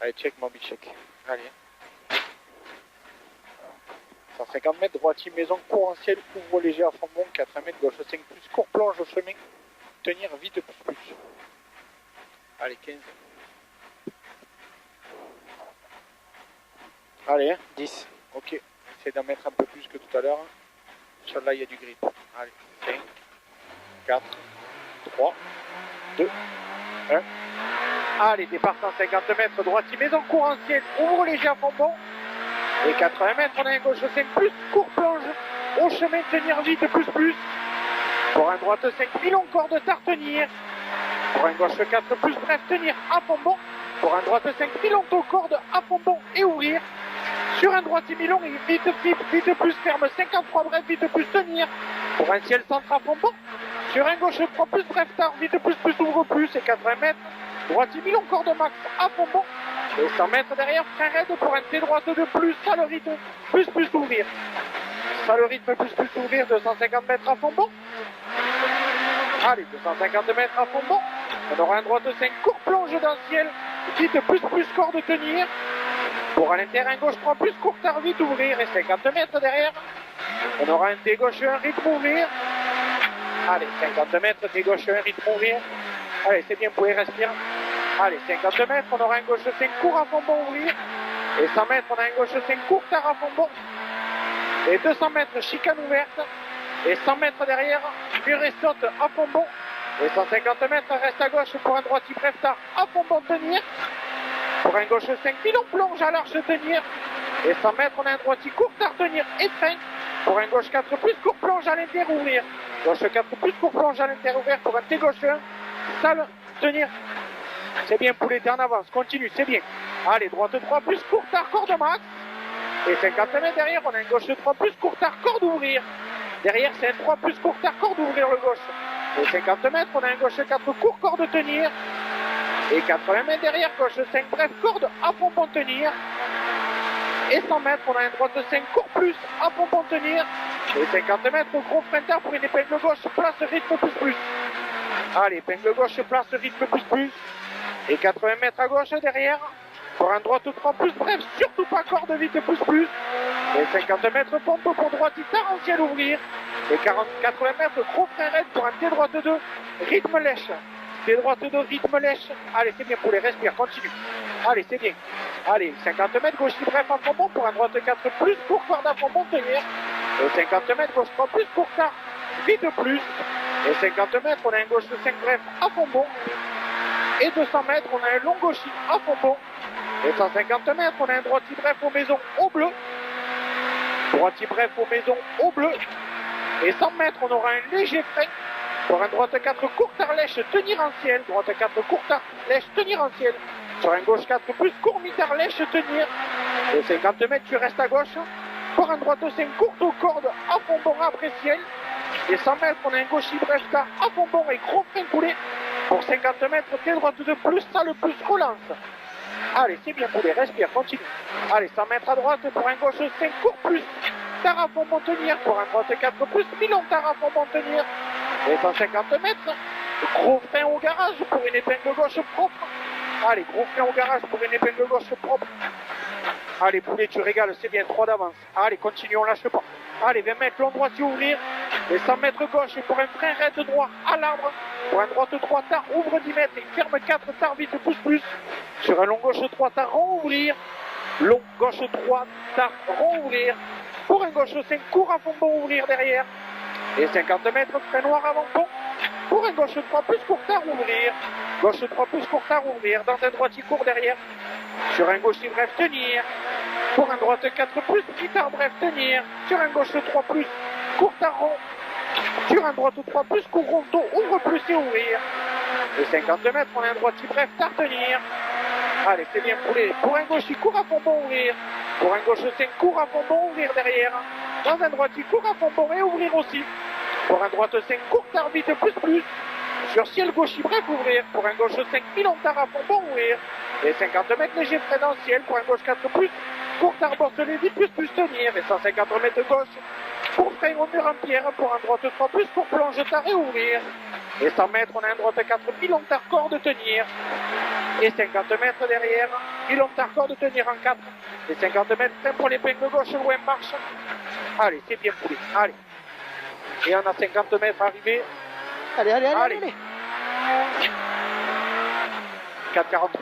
Allez, check, mobile check. Allez. 150 mètres, droitier maison, court en ciel, ouvre léger à fond bon, 80 mètres, gauche 5 plus, court plonge au chemin, tenir vite plus. Allez, 15. Allez, 10. ok. Essaye d'en mettre un peu plus que tout à l'heure. Inch'Allah, il y a du grip. Allez, 5, 4, 3, 2, 1. Allez, départ 150 mètres, droitier maison, court en ciel, ouvre léger à fond bon. Et 80 mètres, on a un gauche 5 plus, court plonge, au chemin, tenir vite, plus. Pour un droite 5, mi-long, corde tard, tenir. Pour un gauche 4 plus, bref, tenir à fond bon. Pour un droite 5, mi-long, taux, corde à fond bon et ouvrir. Sur un droitier mi-long, vite plus, ferme 53, bref, vite plus, tenir. Pour un ciel centre à fond bon. Sur un gauche 3 plus, bref, tard, vite plus, ouvre plus, et 80 mètres. Droitier mi-long, corde max à fond bon. Et 100 mètres derrière, frein raide pour un T droite de plus, ça le rythme, plus ouvrir. Ça le rythme, plus ouvrir, 250 mètres à fond bon. Allez, 250 mètres à fond bon. On aura un droite 5, court plonge dans le ciel, vite plus, corde tenir. Pour à l'intérieur, un gauche 3 plus, court tard, vite ouvrir. Et 50 mètres derrière, on aura un T gauche 1, rythme ouvrir. Allez, 50 mètres, T gauche 1, rythme ouvrir. Allez, c'est bien, vous pouvez respirer. Allez, 50 mètres, on aura un gauche 5 court à fond bon ouvrir. Et 100 mètres, on a un gauche 5 court tard à fond bon. Et 200 mètres, chicane ouverte. Et 100 mètres derrière, mur et saute à fond bon. Et 150 mètres, reste à gauche pour un droitier bref tard à fond bon tenir. Pour un gauche 5, mi-long, plonge à l'arche tenir. Et 100 mètres, on a un droitier court tard tenir et frein. Pour un gauche 4 plus, court plonge à l'intérieur ouvrir. Gauche 4 plus, court plonge à l'intérieur ouvert pour un T gauche 1. Salle, tenir. C'est bien, poulet, t'es en avance, continue, c'est bien. Allez, droite 3 plus, court tard, corde max. Et 50 mètres derrière, on a un gauche 3 plus, court tard, corde ouvrir. Derrière, c'est un 3 plus, court tard, corde ouvrir le gauche. Et 50 mètres, on a un gauche 4 court, corde tenir. Et 80 mètres derrière, gauche 5 bref, corde à fond bon tenir. Et 100 mètres, on a un droite 5 court plus, à fond bon tenir. Et 50 mètres, gros frein tard pour une épingle gauche, place rythme plus. Allez, épingle gauche, place rythme plus. Et 80 mètres à gauche derrière, pour un droite 3 plus, bref, surtout pas corde vite plus. Et 50 mètres pompe pour droite tard en ciel ouvrir. Et 80 mètres gros frein raide pour un T droite 2, rythme lèche. T droite 2, rythme lèche. Allez, c'est bien pour les respire, continue. Allez, c'est bien. Allez, 50 mètres gauche bref à fond bon pour un droite 4 plus, court corde à fond bon tenir. Et 50 mètres gauche 3 plus, court tard, vite plus. Et 50 mètres, on a un gauche 5 bref à fond bon. Et 200 mètres, on a un long gauchis à fond bon. Et 150 mètres, on a un droitier bref aux maisons au bleu. Droitier bref aux maisons au bleu. Et 100 mètres, on aura un léger frein. Pour un droite 4 court tard lèche, tenir en ciel. Droite 4 court tard lèche, tenir en ciel. Sur un gauche 4 plus, court mi-tard lèche, tenir. Et 50 mètres, tu restes à gauche. Pour un droite 5 courte aux cordes, à fond bon après ciel. Et 100 mètres, on a un gauchis bref tard, à fond bon et gros frein poulet. Pour 50 mètres, T droite de plus, ça le plus relance. Allez, c'est bien poulet, respire, continue. Allez, 100 mètres à droite pour un gauche 5 court plus. Tard à fond bon tenir. Pour un droite 4 plus, mi-long tard à fond bon tenir. Et 150 mètres, gros frein au garage pour une épingle gauche propre. Allez, gros frein au garage pour une épingle gauche propre. Allez, poulet, tu régales, c'est bien, 3 d'avance. Allez, continue, on lâche pas. Allez, 20 mètres, long droitier ouvrir. Et 100 mètres gauche pour un frein raide droit à l'arbre. Pour un droite 3 tard, ouvre 10 mètres et ferme 4 tard, vite plus. Sur un long gauche 3 tard, rond ouvrir. Long gauche 3 tard, rond ouvrir. Pour un gauche 5, court à fond bon ouvrir derrière. Et 50 mètres, frein noir avant pont. Pour un gauche 3 plus court tard ouvrir. Gauche 3 plus court tard ouvrir. Dans un droitier court derrière. Sur un gauche bref tenir. Pour un droite 4 plus, petit tard bref tenir. Sur un gauche 3 plus, court tard rond. Sur un droite 3 plus, court rond dos, ouvre plus et ouvrir. Et 50 mètres, on a un droitier bref tard tenir. Allez, c'est bien poulet. Pour un gauche, court à fond bon ouvrir. Pour un gauche 5, court à fond bon ouvrir derrière. Dans un droitier, court à fond bon et ouvrir aussi. Pour un droite 5, court tard vite plus. Sur ciel gauche, bref ouvrir. Pour un gauche 5, mi-long tard à fond bon ouvrir. Et 50 mètres léger frein dans le ciel. Pour un gauche 4 plus, court tard bosselé vite plus tenir. Et 150 mètres gauche. Pour frein au mur en pierre. Pour un droite 3 plus, pour plonge tard et ouvrir. Et 100 mètres, on a un droite 4 mi-long tard corde tenir. Et 50 mètres derrière, il opte encore de tenir en 4. Les 50 mètres, c'est pour l'épingle gauche, loin marche. Allez, c'est bien poulet, allez. Et on a 50 mètres arrivés. Allez. 4,43.